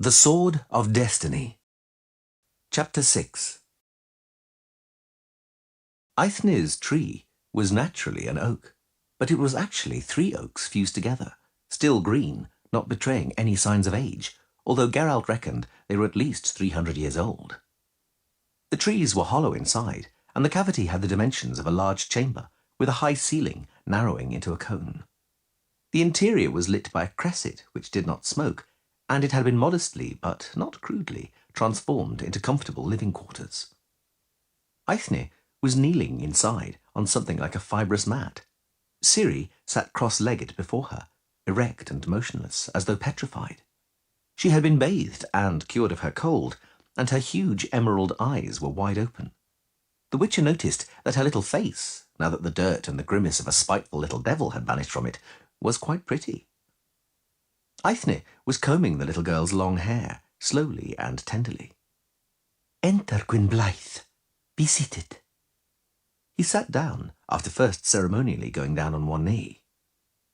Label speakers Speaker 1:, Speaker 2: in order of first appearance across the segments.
Speaker 1: The Sword of Destiny. Chapter 6. Eithne's tree was naturally an oak, but it was actually 3 oaks fused together, still green, not betraying any signs of age, although Geralt reckoned they were at least 300 years old. The trees were hollow inside, and the cavity had the dimensions of a large chamber, with a high ceiling narrowing into a cone. The interior was lit by a cresset which did not smoke, and it had been modestly, but not crudely, transformed into comfortable living quarters. Eithne was kneeling inside on something like a fibrous mat. Ciri sat cross-legged before her, erect and motionless, as though petrified. She had been bathed and cured of her cold, and her huge emerald eyes were wide open. The Witcher noticed that her little face, now that the dirt and the grimace of a spiteful little devil had vanished from it, was quite pretty. Eithne was combing the little girl's long hair, slowly and tenderly. "Enter, Gwynblythe. Be seated." He sat down, after first ceremonially going down on one knee.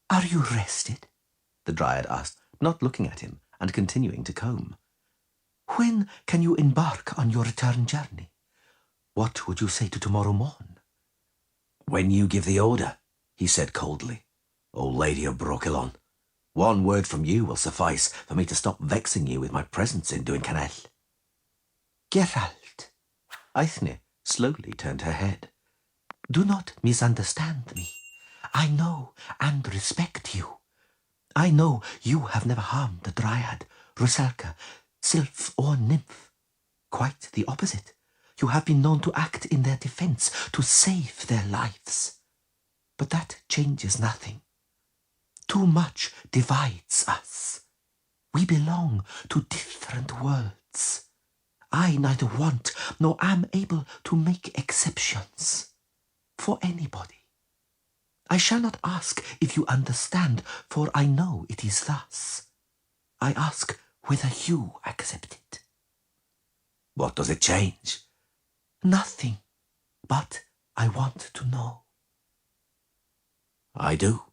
Speaker 1: "Are you rested?" the Dryad asked, not looking at him and continuing to comb. "When can you embark on your return journey? What would you say to tomorrow morn?"
Speaker 2: "When you give the order," he said coldly. "O Lady of Brokilon, one word from you will suffice for me to stop vexing you with my presence in Duincanel."
Speaker 1: "Geralt." Eithne slowly turned her head. "Do not misunderstand me. I know and respect you. I know you have never harmed a dryad, rusalka, sylph or nymph. Quite the opposite. You have been known to act in their defense, to save their lives. But that changes nothing. Too much divides us. We belong to different worlds. I neither want nor am able to make exceptions for anybody. I shall not ask if you understand, for I know it is thus. I ask whether you accept it."
Speaker 2: "What does it change?"
Speaker 1: "Nothing, but I want to know."
Speaker 2: "I do,"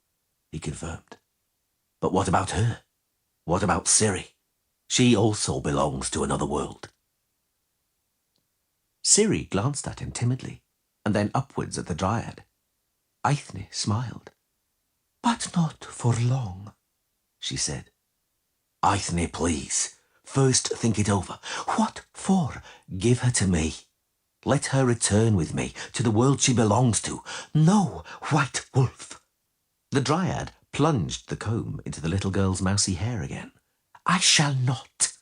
Speaker 2: he confirmed. "But what about her? What about Ciri? She also belongs to another world."
Speaker 1: Ciri glanced at him timidly, and then upwards at the Dryad. Eithne smiled. "But not for long," she said.
Speaker 2: "Eithne, please, first think it over."
Speaker 1: "What for?"
Speaker 2: "Give her to me. Let her return with me to the world she belongs to."
Speaker 1: "No, white wolf." The Dryad plunged the comb into the little girl's mousy hair again. "I shall not.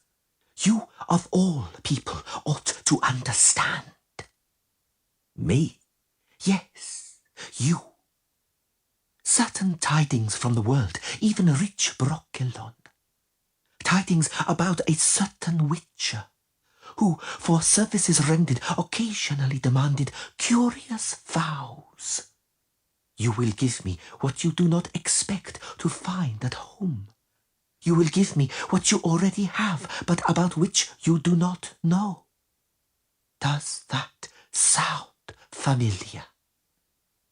Speaker 1: You, of all people, ought to understand."
Speaker 2: "Me?"
Speaker 1: "Yes, you. Certain tidings from the world, even rich Brokilon. Tidings about a certain witcher, who, for services rendered, occasionally demanded curious vows. You will give me what you do not expect to find at home. You will give me what you already have, but about which you do not know. Does that sound familiar?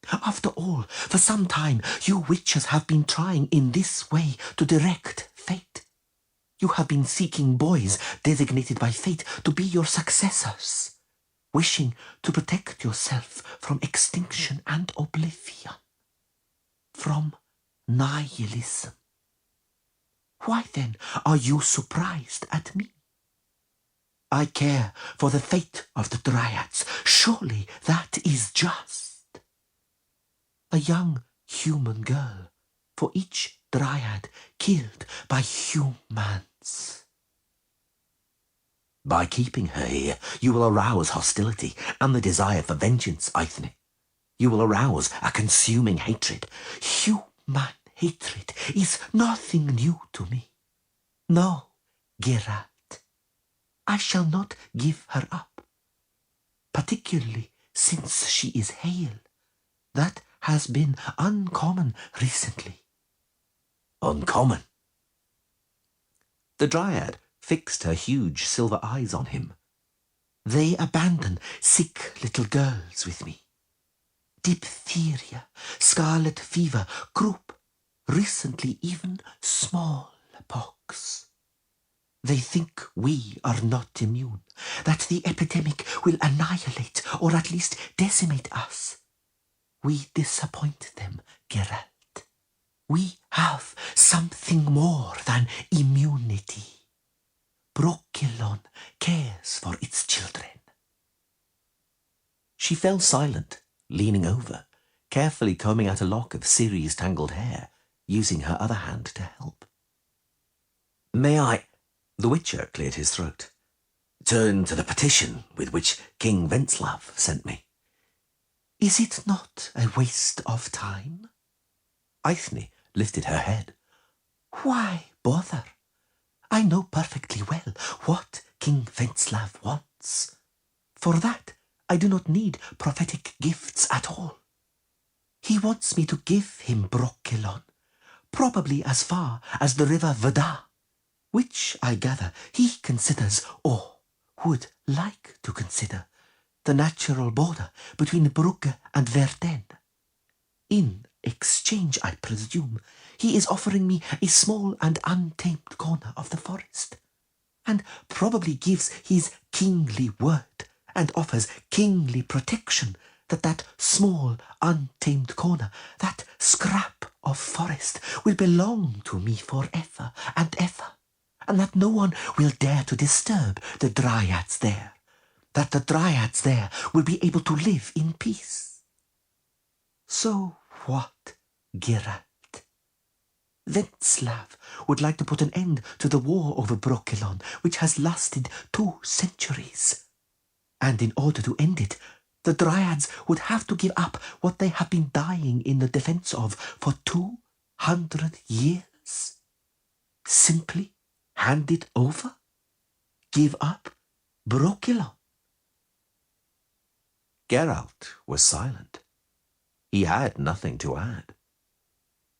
Speaker 1: After all, for some time, you witches have been trying in this way to direct fate. You have been seeking boys designated by fate to be your successors, wishing to protect yourself from extinction and oblivion, from nihilism. Why then are you surprised at me? I care for the fate of the Dryads. Surely that is just. A young human girl for each Dryad killed by humans.
Speaker 2: "By keeping her here, you will arouse hostility and the desire for vengeance, Eithne. You will arouse a consuming hatred."
Speaker 1: "Human hatred is nothing new to me. No, Geralt, I shall not give her up, particularly since she is hale. That has been uncommon recently."
Speaker 2: "Uncommon?"
Speaker 1: The Dryad fixed her huge silver eyes on him. "They abandon sick little girls with me. Diphtheria, scarlet fever, croup, recently even smallpox.
Speaker 2: They think we are not immune, that the epidemic will annihilate or at least decimate us. We disappoint them, Geralt. We have something more than immunity. Brokilon cares for its children.
Speaker 1: She fell silent, leaning over, carefully combing out a lock of Ciri's tangled hair, using her other hand to help.
Speaker 2: May I,
Speaker 1: The Witcher cleared his throat.
Speaker 2: turn to the petition with which King Venzlav sent me?
Speaker 1: Is it not a waste of time?
Speaker 2: Eithne lifted her head.
Speaker 1: Why bother? I know perfectly well what King Venzlav wants. For that, I do not need prophetic gifts at all. He wants me to give him Brokilon, probably as far as the river Vda, which, I gather, he considers, or would like to consider, the natural border between Brugge and Verden. In exchange, I presume, he is offering me a small and untamed corner of the forest, and probably gives his kingly word and offers kingly protection that small, untamed corner, that scrap of forest, will belong to me forever and ever, and that no one will dare to disturb the dryads there, that the dryads there will be able to live in peace. So what, Geralt? Venzlav would like to put an end to the war over Brokilon, which has lasted 2 centuries. And in order to end it, the dryads would have to give up what they have been dying in the defense of for 200 years. Simply hand it over? Give up Brokilon?
Speaker 2: Geralt was silent. He had nothing to add.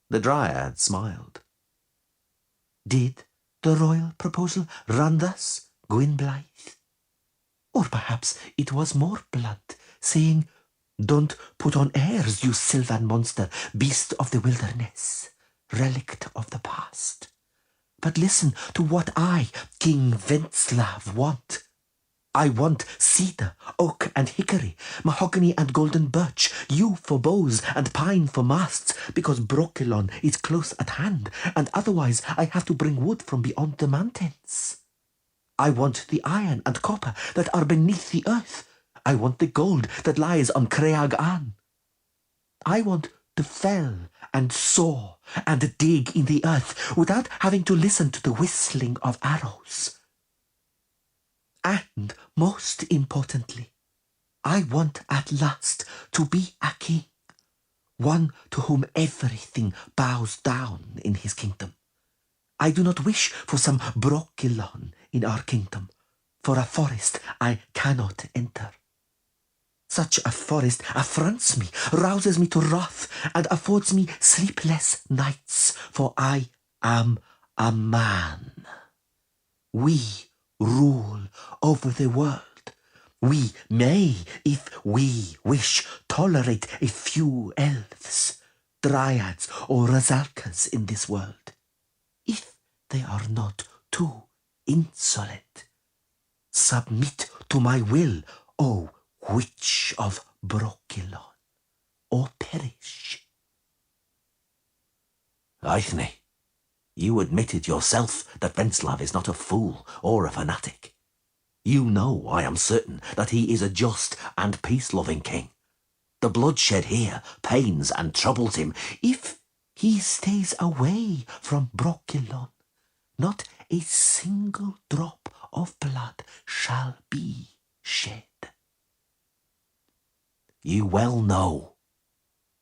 Speaker 2: The dryad smiled.
Speaker 1: Did the royal proposal run thus, Gwynblythe? Or perhaps it was more blunt, saying, "Don't put on airs, you sylvan monster, beast of the wilderness, relict of the past. But listen to what I, King Venzlav, want. I want cedar, oak and hickory, mahogany and golden birch, yew for bows and pine for masts, because Brokilon is close at hand, and otherwise I have to bring wood from beyond the mountains. I want the iron and copper that are beneath the earth. I want the gold that lies on Creag An. I want to fell and saw and dig in the earth without having to listen to the whistling of arrows. And most importantly, I want at last to be a king, one to whom everything bows down in his kingdom. I do not wish for some Brokilon in our kingdom, for a forest I cannot enter. Such a forest affronts me, rouses me to wrath, and affords me sleepless nights, for I am a man. We rule over the world. We may, if we wish, tolerate a few elves, dryads, or razalkas in this world, if they are not too insolent. Submit to my will, O Witch of Brokilon, or perish.
Speaker 2: Eithne, you admitted yourself that Venzlav is not a fool or a fanatic. You know, I am certain, that he is a just and peace-loving king. The bloodshed here pains and troubles him.
Speaker 1: If he stays away from Brokilon, not a single drop of blood shall be shed.
Speaker 2: You well know.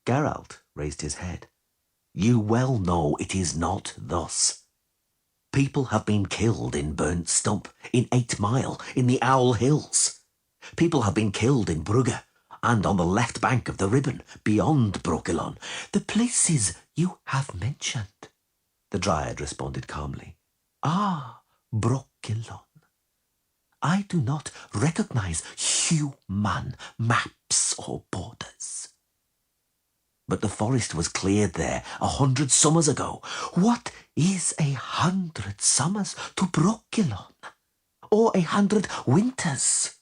Speaker 2: Geralt raised his head. You well know it is not thus. People have been killed in Burnt Stump, in 8 Mile, in the Owl Hills. People have been killed in Brugge, and on the left bank of the Ribbon, beyond Brokilon.
Speaker 1: The places you have mentioned,
Speaker 2: the Dryad responded calmly,
Speaker 1: are Brokilon. I do not recognize human maps or borders.
Speaker 2: but the forest was cleared there 100 summers ago. What is 100 summers to Brokilon? Or 100 winters?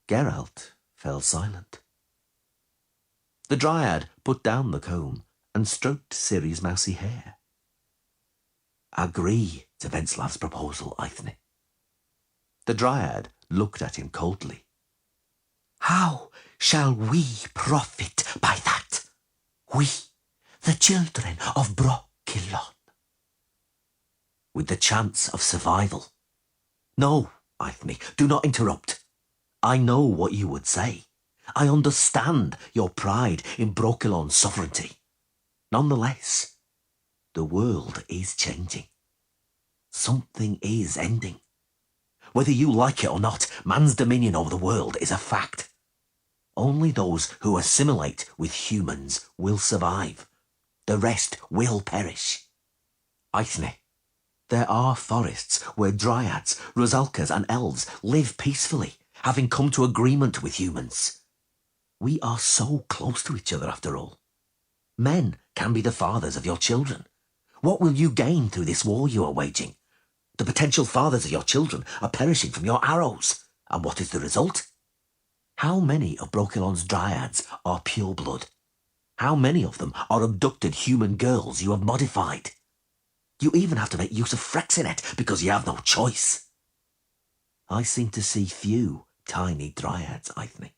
Speaker 1: Geralt fell silent. The Dryad put down the comb and stroked Ciri's mousy hair.
Speaker 2: Agree to Venzlav's proposal, Eithne.
Speaker 1: The Dryad looked at him coldly.
Speaker 2: How shall we profit by that? We, the children of Brokilon.
Speaker 1: With the chance of survival. No, Eithne, do not interrupt. I know what you would say. I understand your pride in Brokilon's sovereignty. Nonetheless, the world is changing. Something is ending. Whether you like it or not, man's dominion over the world is a fact. Only those who assimilate with humans will survive. The rest will perish. Eithne, there are forests where dryads, rusalkas and elves live peacefully, having come to agreement with humans. We are so close to each other after all. Men can be the fathers of your children. What will you gain through this war you are waging? The potential fathers of your children are perishing from your arrows. And what is the result? How many of Brokilon's dryads are pure blood? How many of them are abducted human girls you have modified? You even have to make use of Frexinet because you have no choice. I seem to see few tiny dryads, Eithne.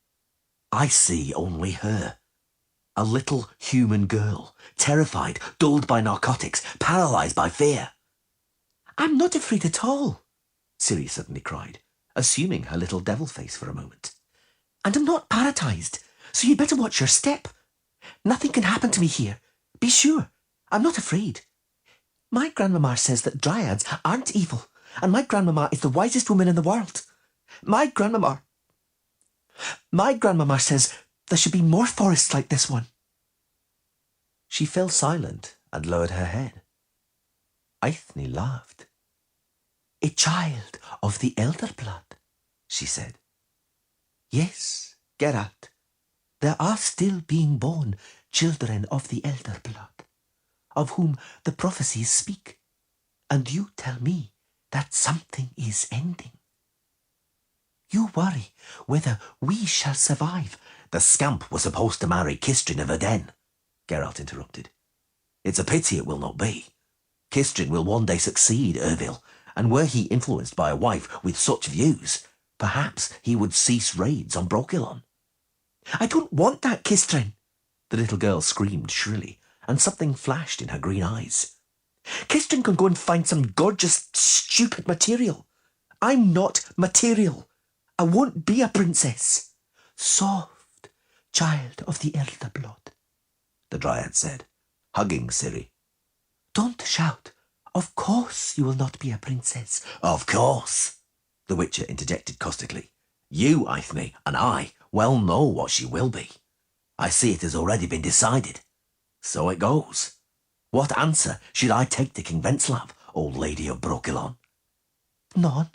Speaker 1: I see only her. A little human girl, terrified, dulled by narcotics, paralysed by fear.
Speaker 2: I'm not afraid at all,
Speaker 1: Ciri suddenly cried, assuming her little devil face for a moment.
Speaker 2: And I'm not paralysed, so you'd better watch your step. Nothing can happen to me here. Be sure, I'm not afraid. My grandmama says that dryads aren't evil, and my grandmama is the wisest woman in the world. My grandmama says there should be more forests like this one.
Speaker 1: She fell silent and lowered her head. Eithne laughed.
Speaker 2: A child of the elder blood, she said. Yes, Geralt, there are still being born children of the elder blood, of whom the prophecies speak, and you tell me that something is ending. You worry whether we shall survive.
Speaker 1: The scamp was supposed to marry Kistrin of Ardennes, Geralt interrupted. It's a pity it will not be. Kistrin will one day succeed Ervil, and were he influenced by a wife with such views, perhaps he would cease raids on Brokilon.
Speaker 2: I don't want that, Kistrin,
Speaker 1: the little girl screamed shrilly, and something flashed in her green eyes.
Speaker 2: Kistrin can go and find some gorgeous, stupid material. I'm not material. I won't be a princess. Soft, child of the elder blood,
Speaker 1: the Dryad said, hugging Ciri.
Speaker 2: Don't shout. Of course you will not be a princess.
Speaker 1: Of course, the Witcher interjected caustically. You, Eithne, and I well know what she will be. I see it has already been decided. So it goes. What answer should I take to King Venzlav, old lady of Brokilon?
Speaker 2: None.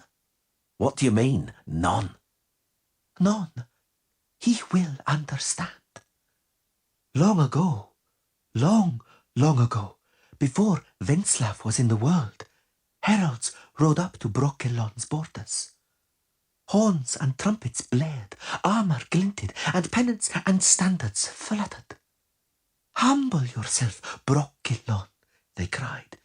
Speaker 1: What do you mean, none?
Speaker 2: None. He will understand. Long ago, long ago, before Venzlav was in the world, heralds rode up to Brokilon's borders. Horns and trumpets blared, armour glinted, and pennants and standards fluttered. Humble yourself, Brokilon, they cried.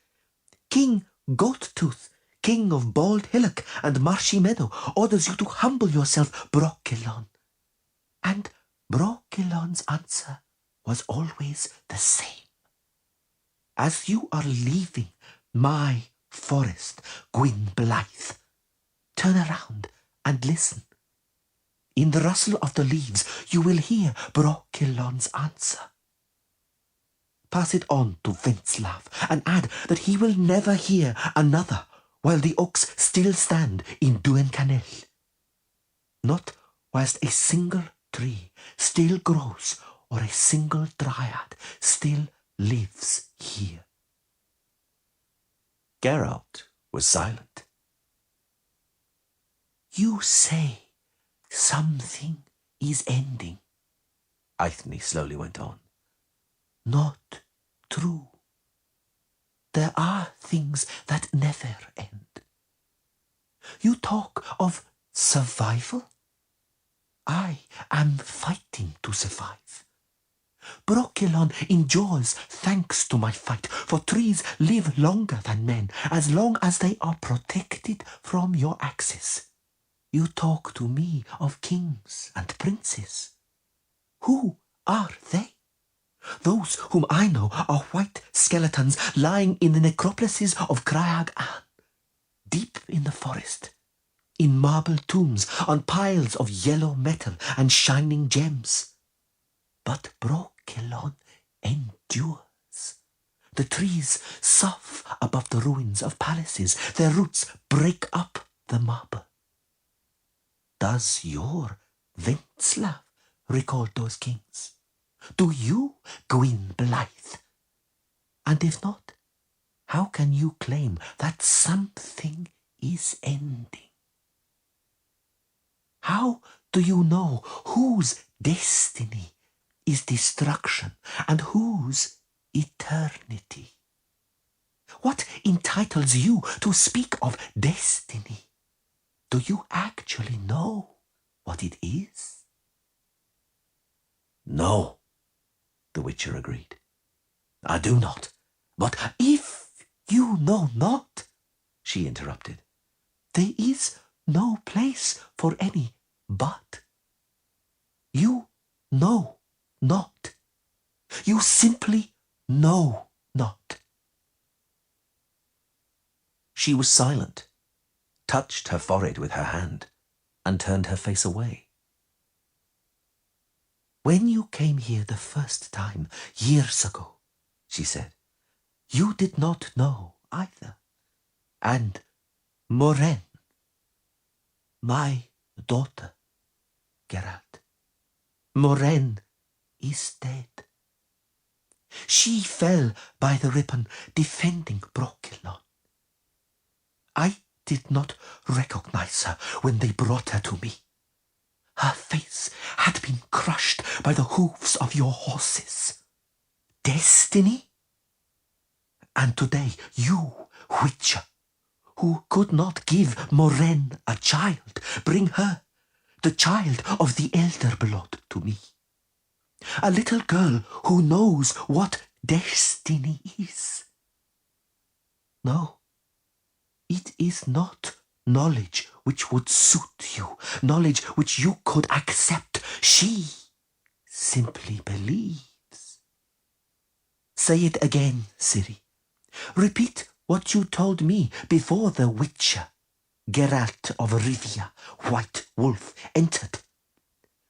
Speaker 2: King Goattooth, king of Bald Hillock and Marshy Meadow, orders you to humble yourself, Brokilon. And Brokilon's answer was always the same. As you are leaving my forest, Gwyn Blythe, turn around and listen. In the rustle of the leaves you will hear Brokilon's answer. Pass it on to Venzlav and add that he will never hear another while the oaks still stand in Duincanel. Not whilst a single tree still grows or a single dryad still lives here.
Speaker 1: Geralt was silent.
Speaker 2: You say something is ending,
Speaker 1: Eithne slowly went on.
Speaker 2: Not true. There are things that never end. You talk of survival? I am fighting to survive. Brokilon endures thanks to my fight, for trees live longer than men, as long as they are protected from your axes. You talk to me of kings and princes. Who are they? Those whom I know are white skeletons lying in the necropolises of Crag An, deep in the forest, in marble tombs on piles of yellow metal and shining gems. But Brokilon endures. The trees sough above the ruins of palaces. Their roots break up the marble. Does your Venzlav recall those kings? Do you, Gwyn Blythe? And if not, how can you claim that something is ending? How do you know whose destiny is destruction and whose eternity? What entitles you to speak of destiny? Do you actually know what it is?
Speaker 1: No, the Witcher agreed. I do not.
Speaker 2: But if you know not, she interrupted, there is no place for any but. You know not. You simply know not.
Speaker 1: She was silent, touched her forehead with her hand, and turned her face away.
Speaker 2: When you came here the first time, years ago, she said, you did not know either. And Morhen, my daughter, Geralt, Morhen is dead. She fell by the ribbon defending Brokilon. I did not recognize her when they brought her to me. Her face had been crushed by the hoofs of your horses. Destiny? And today you, Witcher, who could not give Morhen a child, bring her, the child of the elder blood, to me. A little girl who knows what destiny is. No, it is not knowledge which would suit you, knowledge which you could accept. She simply believes. Say it again, Ciri. Repeat what you told me before the Witcher, Geralt of Rivia, white wolf, entered.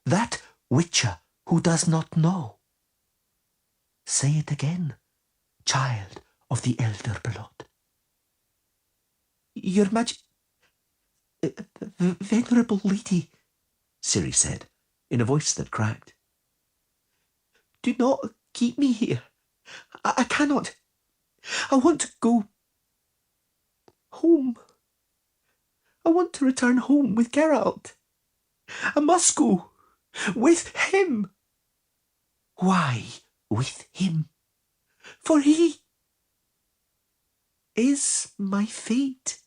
Speaker 2: That Witcher who does not know. Say it again, child of the elder blood. Your Venerable lady, Ciri said, in a voice that cracked. Do not keep me here. I cannot. I want to go home. I want to return home with Geralt. I must go with him. Why with him? For he is my fate.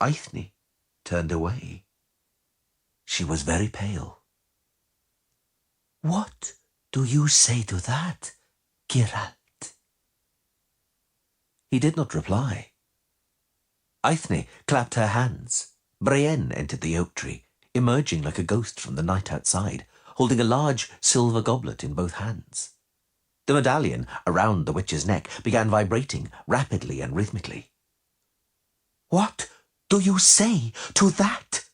Speaker 1: Eithne turned away. She was very pale.
Speaker 2: What do you say to that, Geralt?
Speaker 1: He did not reply. Eithne clapped her hands. Brienne entered the oak tree, emerging like a ghost from the night outside, holding a large silver goblet in both hands. The medallion around the witch's neck began vibrating rapidly and rhythmically.
Speaker 2: What do you say to that?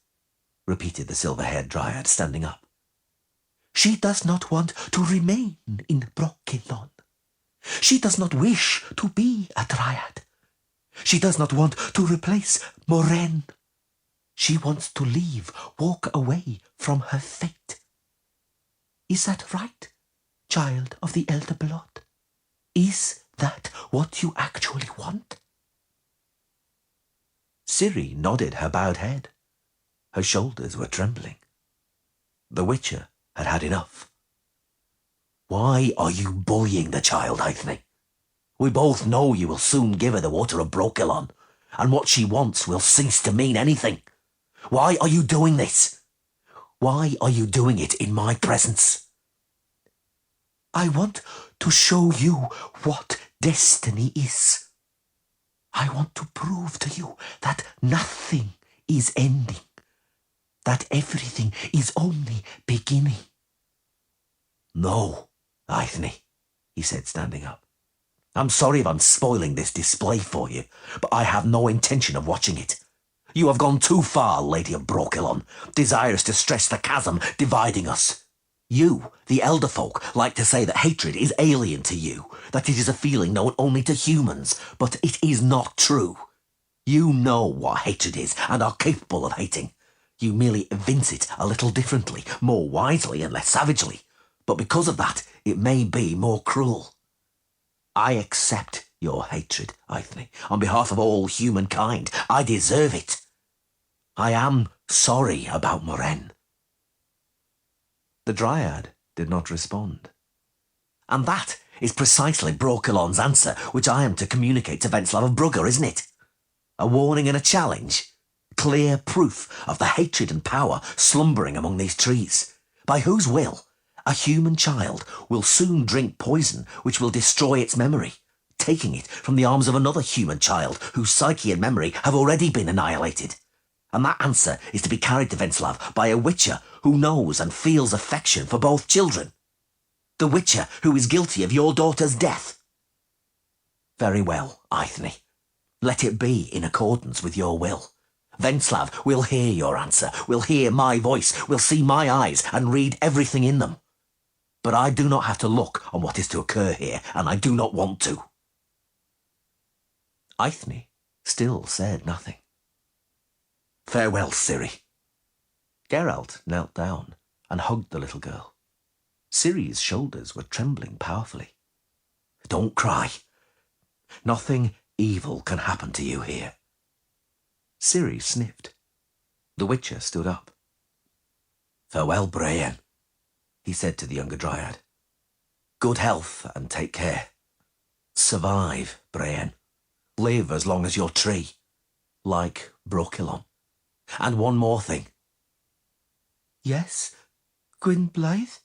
Speaker 1: Repeated the silver-haired dryad, standing up.
Speaker 2: She does not want to remain in Brokilon. She does not wish to be a dryad. She does not want to replace Morhen. She wants to leave, walk away from her fate. Is that right, child of the elder blood? Is that what you actually want?
Speaker 1: Ciri nodded her bowed head. Her shoulders were trembling. The Witcher had had enough.
Speaker 2: Why are you bullying the child, Eithne? We both know you will soon give her the water of Brokilon, and what she wants will cease to mean anything. Why are you doing this? Why are you doing it in my presence? I want to show you what destiny is. I want to prove to you that nothing is ending, that everything is only beginning. No, Eithne, he said, standing up. I'm sorry if I'm spoiling this display for you, but I have no intention of watching it. You have gone too far, Lady of Brokilon, desirous to stress the chasm dividing us. You, the elder folk, like to say that hatred is alien to you, that it is a feeling known only to humans, but it is not true. You know what hatred is and are capable of hating. You merely evince it a little differently, more wisely and less savagely, but because of that, it may be more cruel. I accept your hatred, Eithne, on behalf of all humankind. I deserve it. I am sorry about Morhen.
Speaker 1: The Dryad did not respond.
Speaker 2: And that is precisely Brokilon's answer, which I am to communicate to Venzlav of Brugger, isn't it? A warning and a challenge. Clear proof of the hatred and power slumbering among these trees. By whose will? A human child will soon drink poison which will destroy its memory, taking it from the arms of another human child whose psyche and memory have already been annihilated. And that answer is to be carried to Venzlav by a witcher who knows and feels affection for both children. The witcher who is guilty of your daughter's death. Very well, Eithne. Let it be in accordance with your will. Venzlav will hear your answer, will hear my voice, will see my eyes and read everything in them. But I do not have to look on what is to occur here, and I do not want to.
Speaker 1: Eithne still said nothing.
Speaker 2: Farewell, Ciri.
Speaker 1: Geralt knelt down and hugged the little girl. Ciri's shoulders were trembling powerfully.
Speaker 2: Don't cry. Nothing evil can happen to you here.
Speaker 1: Ciri sniffed. The Witcher stood up.
Speaker 2: Farewell, Brian, he said to the younger Dryad. Good health and take care. Survive, Brian. Live as long as your tree, like Brokilon. And one more thing.
Speaker 3: Yes, Gwyn Blythe?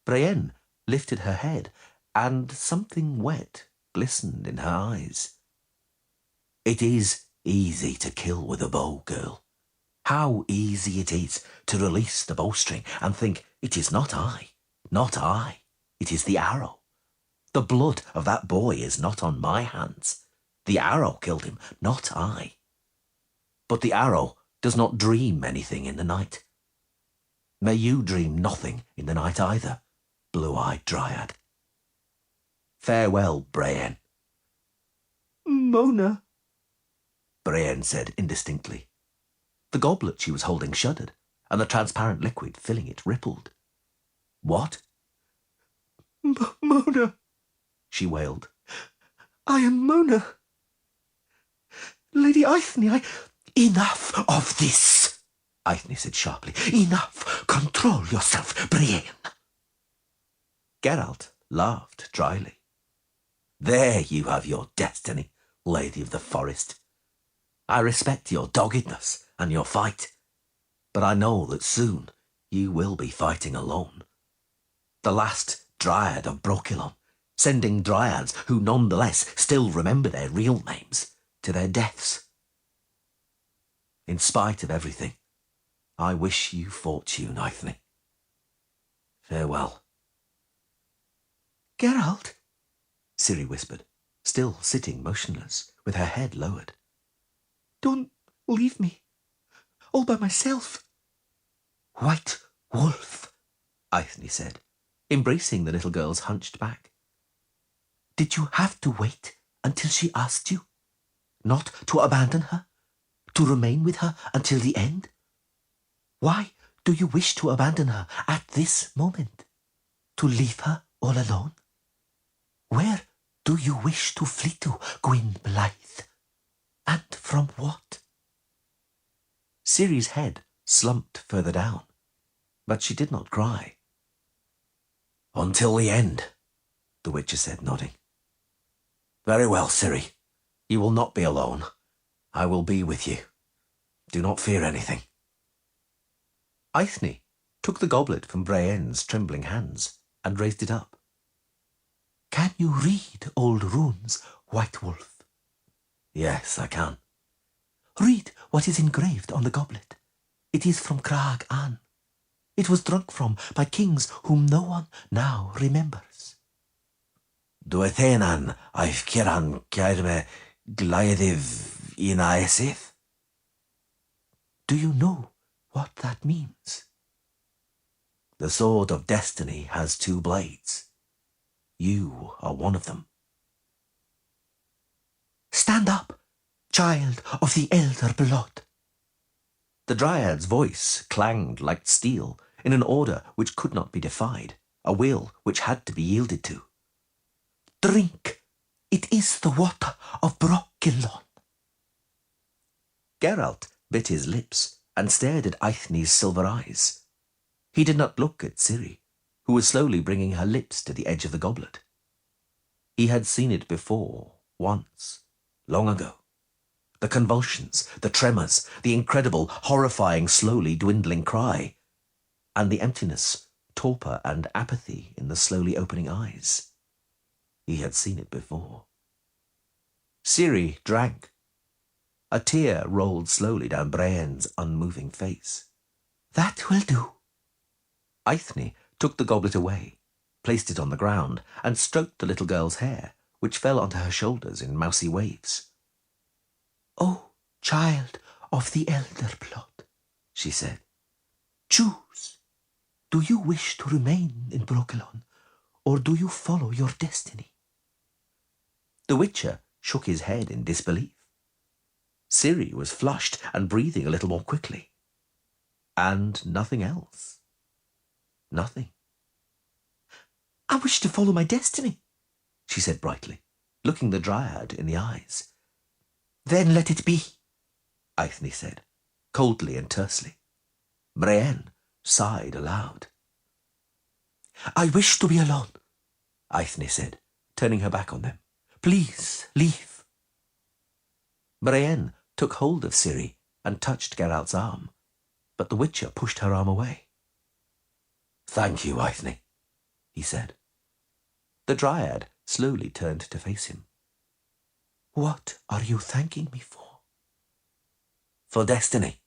Speaker 1: Brienne lifted her head, and something wet glistened in her eyes.
Speaker 2: It is easy to kill with a bow, girl. How easy it is to release the bowstring and think, it is not I, it is the arrow. The blood of that boy is not on my hands. The arrow killed him, not I. But the arrow does not dream anything in the night. May you dream nothing in the night either, blue-eyed Dryad. Farewell, Brienne.
Speaker 3: Mona,
Speaker 2: Brienne said indistinctly.
Speaker 1: The goblet she was holding shuddered, and the transparent liquid filling it rippled.
Speaker 2: What?
Speaker 3: Mona,
Speaker 2: she wailed.
Speaker 3: I am Mona. Lady Eithne,
Speaker 2: Enough of this, Eithne said sharply. Enough. Control yourself, Brienne.
Speaker 1: Geralt laughed dryly.
Speaker 2: There you have your destiny, Lady of the Forest. I respect your doggedness and your fight, but I know that soon you will be fighting alone. The last Dryad of Brokilon, sending Dryads who nonetheless still remember their real names to their deaths. In spite of everything, I wish you fortune, Eithne. Farewell.
Speaker 3: Geralt,
Speaker 1: Ciri whispered, still sitting motionless, with her head lowered.
Speaker 3: Don't leave me, all by myself.
Speaker 2: White wolf,
Speaker 1: Eithne said, embracing the little girl's hunched back.
Speaker 2: Did you have to wait until she asked you? Not to abandon her? To remain with her until the end? Why do you wish to abandon her at this moment? To leave her all alone? Where do you wish to flee to, Gwyn Blythe? And from what?
Speaker 1: Ciri's head slumped further down, but she did not cry. Until the end, the Witcher said, nodding. Very well, Ciri. You will not be alone. I will be with you. Do not fear anything. Eithne took the goblet from Brienne's trembling hands and raised it up.
Speaker 2: Can you read old runes, White Wolf?
Speaker 1: Yes, I can.
Speaker 2: Read what is engraved on the goblet. It is from Crag Ann. It was drunk from by kings whom no one now remembers.
Speaker 1: Duethenan aif kiran kairme glaidiv inaesith?
Speaker 2: Do you know what that means?
Speaker 1: The sword of destiny has two blades. You are one of them.
Speaker 2: Stand up, child of the elder blood.
Speaker 1: The Dryad's voice clanged like steel in an order which could not be defied, a will which had to be yielded to.
Speaker 2: Drink. It is the water of Brokilon.
Speaker 1: Geralt bit his lips and stared at Eithne's silver eyes. He did not look at Ciri, who was slowly bringing her lips to the edge of the goblet. He had seen it before, once, long ago. The convulsions, the tremors, the incredible, horrifying, slowly dwindling cry, and the emptiness, torpor, and apathy in the slowly opening eyes. He had seen it before. Ciri drank. A tear rolled slowly down Brienne's unmoving face.
Speaker 2: That will do.
Speaker 1: Eithne took the goblet away, placed it on the ground, and stroked the little girl's hair, which fell onto her shoulders in mousy waves.
Speaker 2: "O child of the elder blood," she said, "choose. Do you wish to remain in Brokilon, or do you follow your destiny?"
Speaker 1: The Witcher shook his head in disbelief. Ciri was flushed and breathing a little more quickly. And nothing else. Nothing.
Speaker 2: "I wish to follow my destiny,"
Speaker 1: she said brightly, looking the Dryad in the eyes.
Speaker 2: "Then let it be,"
Speaker 1: Eithne said, coldly and tersely. Brienne sighed aloud.
Speaker 2: "I wish to be alone,"
Speaker 1: Eithne said, turning her back on them.
Speaker 2: "Please leave."
Speaker 1: Brienne took hold of Ciri and touched Geralt's arm, but the Witcher pushed her arm away. "Thank you, Eithne," he said. The Dryad slowly turned to face him.
Speaker 2: "What are you thanking me for?"
Speaker 1: "For destiny,"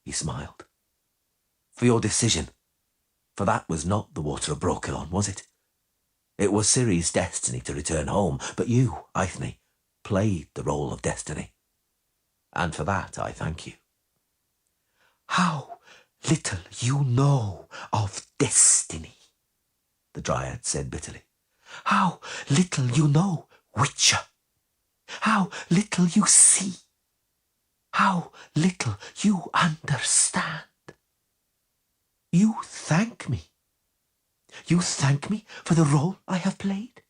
Speaker 1: he smiled. "For your decision. For that was not the water of Brokilon, was it? It was Ciri's destiny to return home, but you, Eithne, played the role of destiny. And for that I thank you."
Speaker 2: "How little you know of destiny,"
Speaker 1: the Dryad said bitterly.
Speaker 2: "How little you know, Witcher. How little you see. How little you understand. You thank me. You thank me for the role I have played?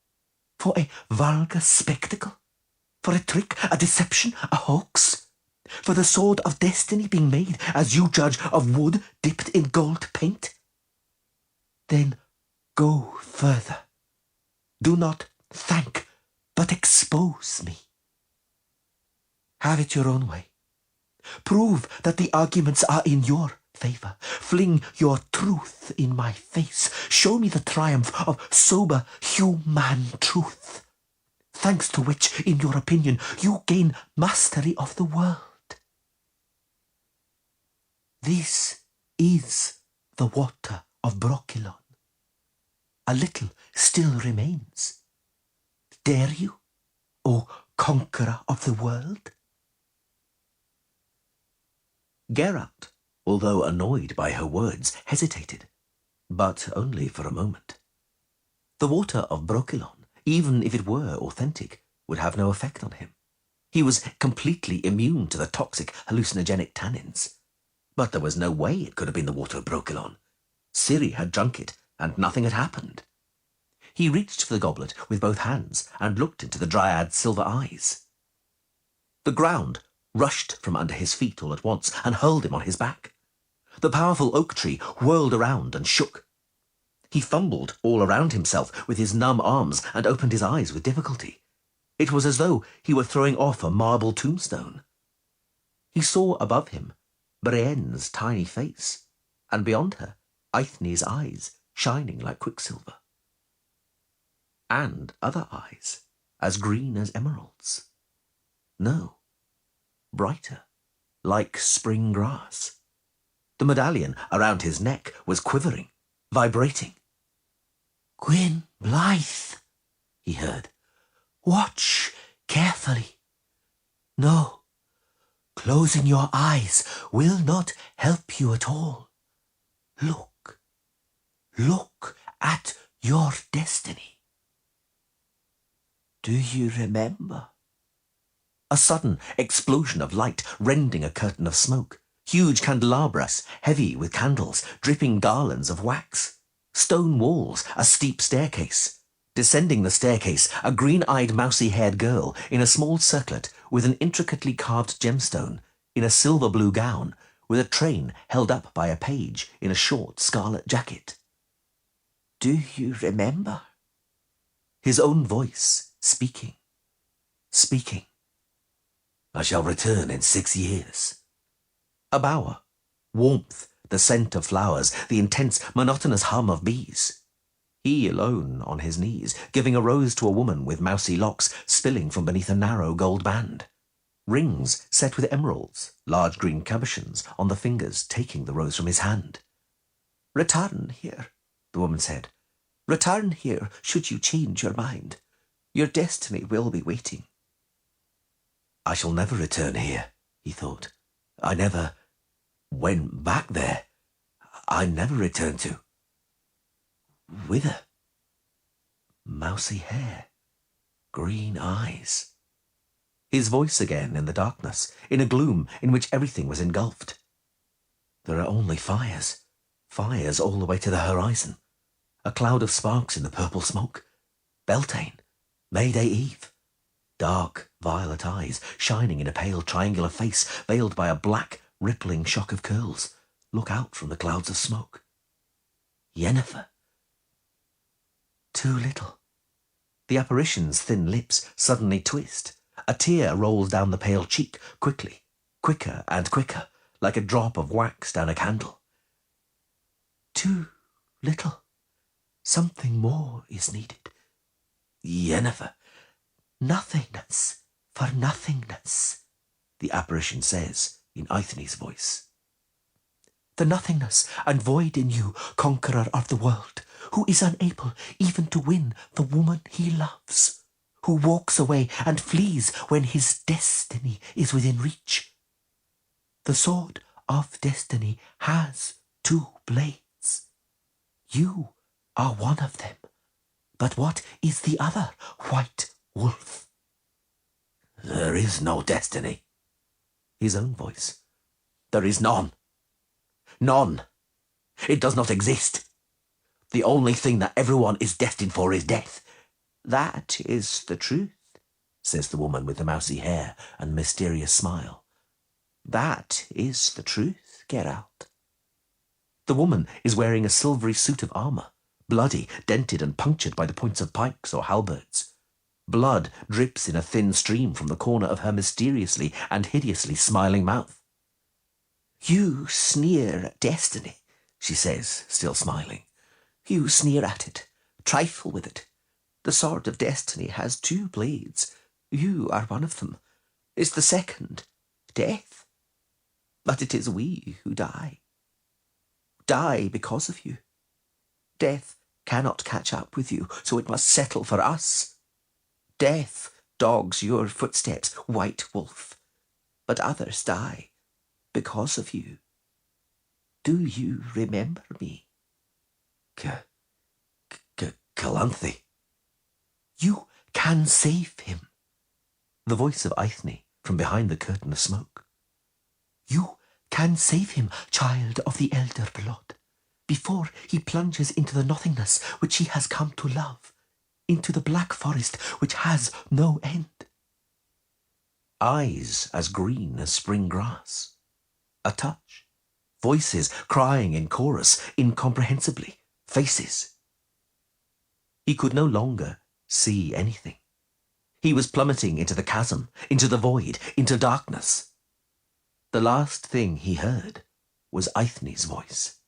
Speaker 2: For a vulgar spectacle? For a trick, a deception, a hoax? For the sword of destiny being made, as you judge, of wood dipped in gold paint? Then go further. Do not thank, but expose me. Have it your own way. Prove that the arguments are in your favour. Fling your truth in my face. Show me the triumph of sober human truth, thanks to which, in your opinion, you gain mastery of the world. This is the water of Brokilon. A little still remains. Dare you, O conqueror of the world?
Speaker 1: Geralt, although annoyed by her words, hesitated, but only for a moment. The water of Brokilon, even if it were authentic, would have no effect on him. He was completely immune to the toxic hallucinogenic tannins. But there was no way it could have been the water of Brokilon. Ciri had drunk it, and nothing had happened. He reached for the goblet with both hands and looked into the Dryad's silver eyes. The ground rushed from under his feet all at once and hurled him on his back. The powerful oak tree whirled around and shook. He fumbled all around himself with his numb arms and opened his eyes with difficulty. It was as though he were throwing off a marble tombstone. He saw above him Brienne's tiny face, and beyond her, Eithne's eyes shining like quicksilver. And other eyes, as green as emeralds. No, brighter, like spring grass. The medallion around his neck was quivering, vibrating.
Speaker 2: "Gwyn Blythe," he heard. "Watch carefully. No, closing your eyes will not help you at all. Look at your destiny. Do you remember?"
Speaker 1: A sudden explosion of light rending a curtain of smoke. Huge candelabras, heavy with candles, dripping garlands of wax. Stone walls, a steep staircase. Descending the staircase, a green-eyed, mousy-haired girl in a small circlet with an intricately carved gemstone, in a silver-blue gown, with a train held up by a page in a short scarlet jacket.
Speaker 2: Do you remember?
Speaker 1: His own voice, speaking. I shall return in 6 years. A bower, warmth, the scent of flowers, the intense, monotonous hum of bees. He alone on his knees, giving a rose to a woman with mousy locks spilling from beneath a narrow gold band. Rings set with emeralds, large green cabochons on the fingers, taking the rose from his hand.
Speaker 2: "Return here," the woman said. "Return here should you change your mind. Your destiny will be waiting."
Speaker 1: I shall never return here, he thought. I never went back there. I never returned to. Whither? Mousy hair, green eyes. His voice again in the darkness, in a gloom in which everything was engulfed. There are only fires all the way to the horizon. A cloud of sparks in the purple smoke. Beltane, May Day Eve. Dark violet eyes, shining in a pale triangular face, veiled by a black, rippling shock of curls, look out from the clouds of smoke. Yennefer. Too little. The apparition's thin lips suddenly twist. A tear rolls down the pale cheek, quickly, quicker and quicker, like a drop of wax down a candle. Too little. Something more is needed. Yennefer. Nothingness for nothingness, the apparition says in Eithne's voice. The nothingness and void in you, conqueror of the world, who is unable even to win the woman he loves, who walks away and flees when his destiny is within reach. The sword of destiny has 2 blades. You are one of them, but what is the other, white wolf? There is no destiny. His own voice. There is none. None. It does not exist. The only thing that everyone is destined for is death. That is the truth, says the woman with the mousy hair and mysterious smile. That is the truth, Geralt. The woman is wearing a silvery suit of armour, bloody, dented and punctured by the points of pikes or halberds. Blood drips in a thin stream from the corner of her mysteriously and hideously smiling mouth. You sneer at destiny, she says, still smiling. You sneer at it, trifle with it. The sword of destiny has 2 blades. You are one of them. Is the second death? But it is we who die. Die because of you. Death cannot catch up with you, so it must settle for us. Death dogs your footsteps, white wolf, but others die because of you. Do you remember me? Calanthe. You can save him. The voice of Eithne from behind the curtain of smoke. You can save him, child of the elder blood, before he plunges into the nothingness which he has come to love, into the black forest which has no end. Eyes as green as spring grass. A touch. Voices crying in chorus, incomprehensibly. Faces, He could no longer see anything. He was plummeting into the chasm, into the void, into darkness. The last thing he heard was Eithne's voice.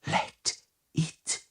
Speaker 2: Let it